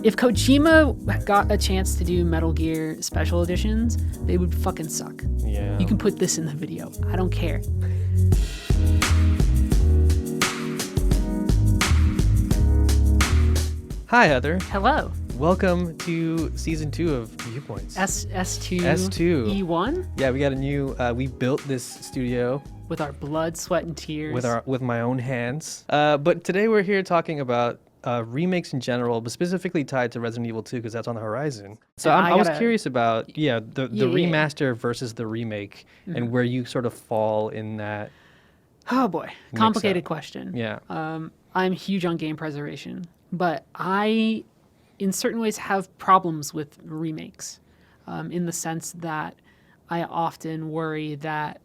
If Kojima got a chance to do Metal Gear special editions, they would fucking suck. Yeah. You can put this in the video. I don't care. Hi, Heather. Hello. Welcome to season 2 of Viewpoints. S2. S2. E1? Yeah, we got a new. We built this studio With our blood, sweat, and tears. with my own hands. But today we're here talking about remakes in general, but specifically tied to Resident Evil 2 because that's on the horizon. So And I was curious about the remaster versus the remake and where you sort of fall in that. Oh boy, complicated question. Yeah. I'm huge on game preservation, but I, in certain ways, have problems with remakes, in the sense that I often worry that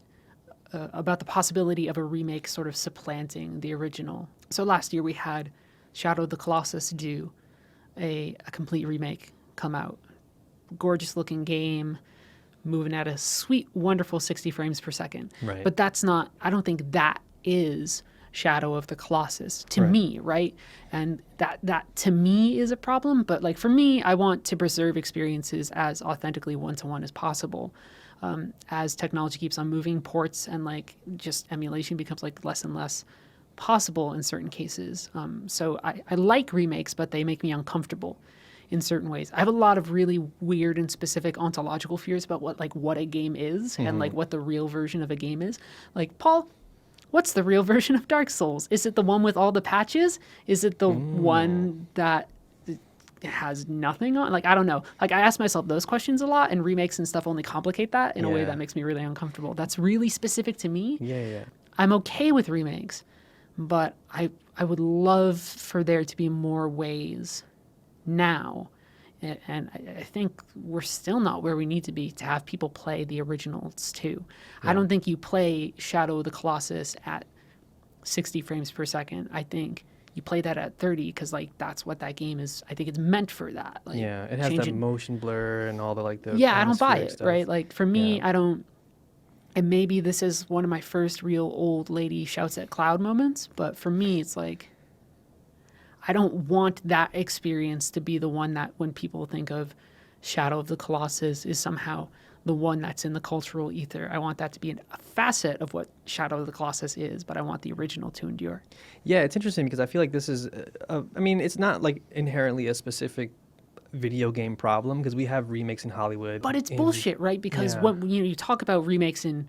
about the possibility of a remake sort of supplanting the original. So last year we had Shadow of the Colossus do a complete remake come out. Gorgeous looking game, moving at a sweet, wonderful 60 frames per second. Right. But that's not, I don't think that is Shadow of the Colossus to Right. me, right? And that to me is a problem. But like for me, I want to preserve experiences as authentically one-to-one as possible. As technology keeps on moving, ports and like just emulation becomes like less and less possible in certain cases. So I like remakes, but they make me uncomfortable in certain ways. I have a lot of really weird and specific ontological fears about what a game is and like what the real version of a game is. Like, Paul, what's the real version of Dark Souls? Is it the one with all the patches? Is it the one that has nothing on? Like, I don't know. Like, I ask myself those questions a lot, and remakes and stuff only complicate that in a way Yeah. that makes me really uncomfortable. That's really specific to me. Yeah. I'm okay with remakes, but I would love for there to be more ways now. And I think we're still not where we need to be to have people play the originals too. I don't think you play Shadow of the Colossus at 60 frames per second. I think you play that at 30 because like that's what that game is. I think it's meant for that. Like, Yeah, it has that changing- motion blur and all the like the Yeah, I don't buy atmospheric it, stuff. right? Like for me, Yeah. I don't. And maybe this is one of my first real old lady shouts at cloud moments, but for me, it's like I don't want that experience to be the one that when people think of Shadow of the Colossus is somehow the one that's in the cultural ether. I want that to be a facet of what Shadow of the Colossus is, but I want the original to endure. Yeah, it's interesting because I feel like this is, I mean, it's not like inherently a specific video game problem because we have remakes in Hollywood. But it's in- bullshit, right? Because Yeah. when you talk about remakes and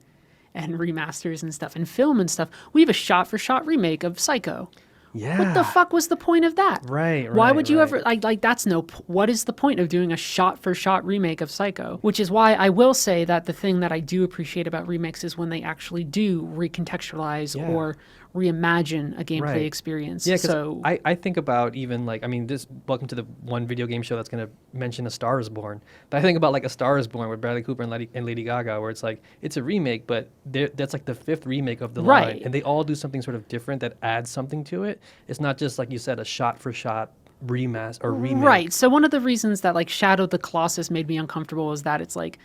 remasters and stuff and film and stuff, we have a shot-for-shot remake of Psycho. Yeah. What the fuck was the point of that? Right. Why would you right. ever like that's no what is the point of doing a shot for shot remake of Psycho? Which is why I will say that the thing that I do appreciate about remakes is when they actually do recontextualize Yeah. or reimagine a gameplay Right. experience. Yeah, because So I think about even like, I mean, welcome to the one video game show that's going to mention A Star is Born. But I think about like A Star is Born with Bradley Cooper and Lady Gaga, where it's like, it's a remake, but that's like the 5th remake of the line. Right. And they all do something sort of different that adds something to it. It's not just, like you said, a shot for shot remake. Right. So one of the reasons that like Shadow of the Colossus made me uncomfortable is that it's like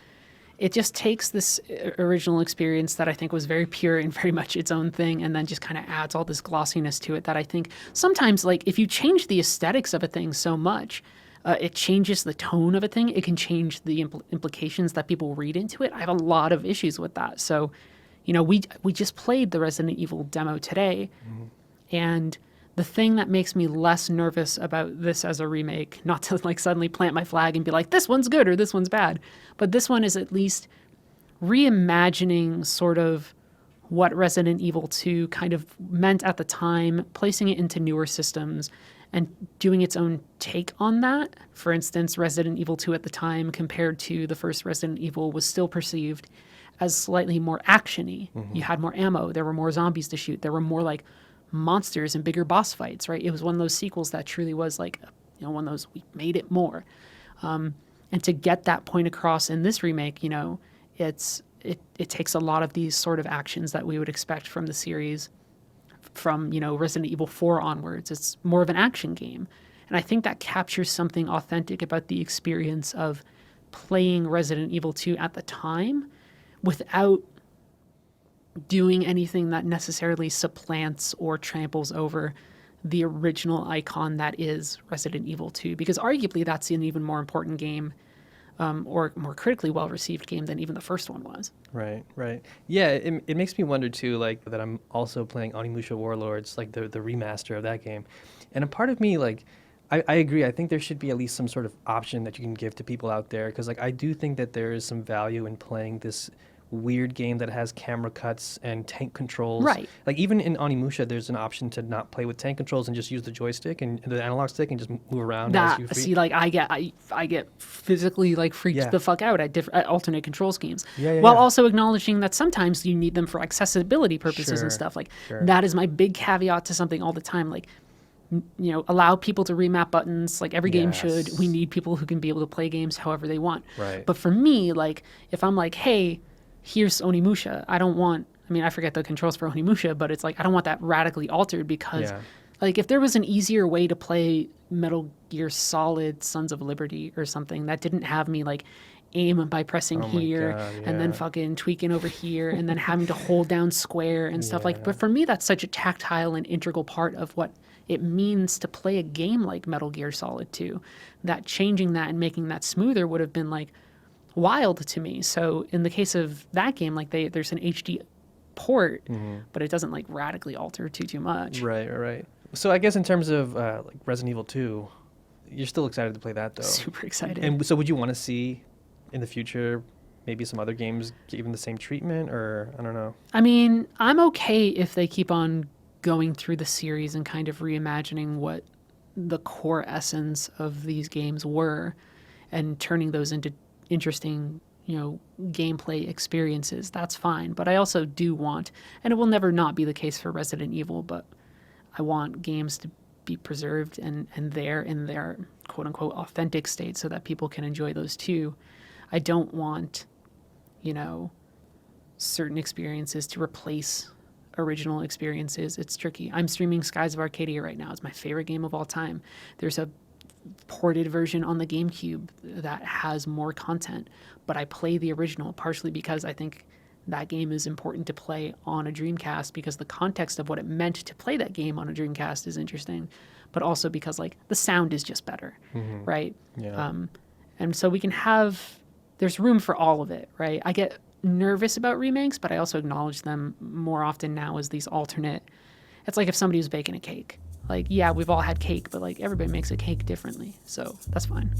it just takes this original experience that I think was very pure and very much its own thing and then just kind of adds all this glossiness to it that I think sometimes like if you change the aesthetics of a thing so much, it changes the tone of a thing. It can change the implications that people read into it. I have a lot of issues with that. So, you know, we just played the Resident Evil demo today, and the thing that makes me less nervous about this as a remake, not to like suddenly plant my flag and be like, this one's good or this one's bad, but this one is at least reimagining sort of what Resident Evil 2 kind of meant at the time, placing it into newer systems and doing its own take on that. For instance, Resident Evil 2 at the time compared to the first Resident Evil was still perceived as slightly more action-y. You had more ammo, there were more zombies to shoot, there were more like monsters and bigger boss fights, right? It was one of those sequels that truly was like, you know, one of those, we made it more. And to get that point across in this remake, you know, it takes a lot of these sort of actions that we would expect from the series from, you know, Resident Evil 4 onwards. It's more of an action game. And I think that captures something authentic about the experience of playing Resident Evil 2 at the time without doing anything that necessarily supplants or tramples over the original icon that is Resident Evil 2, because arguably that's an even more important game, or more critically well-received game than even the first one was. Right, right. Yeah, it makes me wonder too, like that I'm also playing Onimusha Warlords, like the remaster of that game. And a part of me, like, I agree. I think there should be at least some sort of option that you can give to people out there. Because, like, I do think that there is some value in playing this weird game that has camera cuts and tank controls. Right. Like, even in Onimusha, there's an option to not play with tank controls and just use the joystick and the analog stick and just move around as you That free. see, like I get physically like freaked Yeah. the fuck out at alternate control schemes, Yeah, while yeah. also acknowledging that sometimes you need them for accessibility purposes Sure, and stuff. Like sure. that is my big caveat to something all the time. Like, allow people to remap buttons. Like every game should. Yes. We need people who can be able to play games however they want. Right. But for me, like if I'm like, hey, here's Onimusha, I don't want. I mean, I forget the controls for Onimusha, but it's like I don't want that radically altered because. Yeah. Like, if there was an easier way to play Metal Gear Solid Sons of Liberty or something that didn't have me, like, aim by pressing Oh my here God, and then yeah. fucking tweaking over here and then having to hold down square and stuff like. Yeah. But for me, that's such a tactile and integral part of what it means to play a game like Metal Gear Solid 2, that changing that and making that smoother would have been, like, wild to me. So in the case of that game, like, there's an HD port, but it doesn't, like, radically alter too much. Right, right. So I guess in terms of like Resident Evil 2, you're still excited to play that though. Super excited. And so would you want to see in the future maybe some other games given the same treatment, or I don't know. I mean, I'm okay if they keep on going through the series and kind of reimagining what the core essence of these games were and turning those into interesting, gameplay experiences. That's fine. But I also do want, and it will never not be the case for Resident Evil, but I want games to be preserved and there in their quote unquote authentic state so that people can enjoy those too. I don't want, certain experiences to replace original experiences. It's tricky. I'm streaming Skies of Arcadia right now. It's my favorite game of all time. There's a ported version on the GameCube that has more content, but I play the original partially because I think that game is important to play on a Dreamcast because the context of what it meant to play that game on a Dreamcast is interesting, but also because like the sound is just better, right? Yeah. And so we can have, there's room for all of it, right? I get nervous about remakes, but I also acknowledge them more often now as these alternate, it's like if somebody was baking a cake. Like, yeah, we've all had cake, but like everybody makes a cake differently. So that's fine.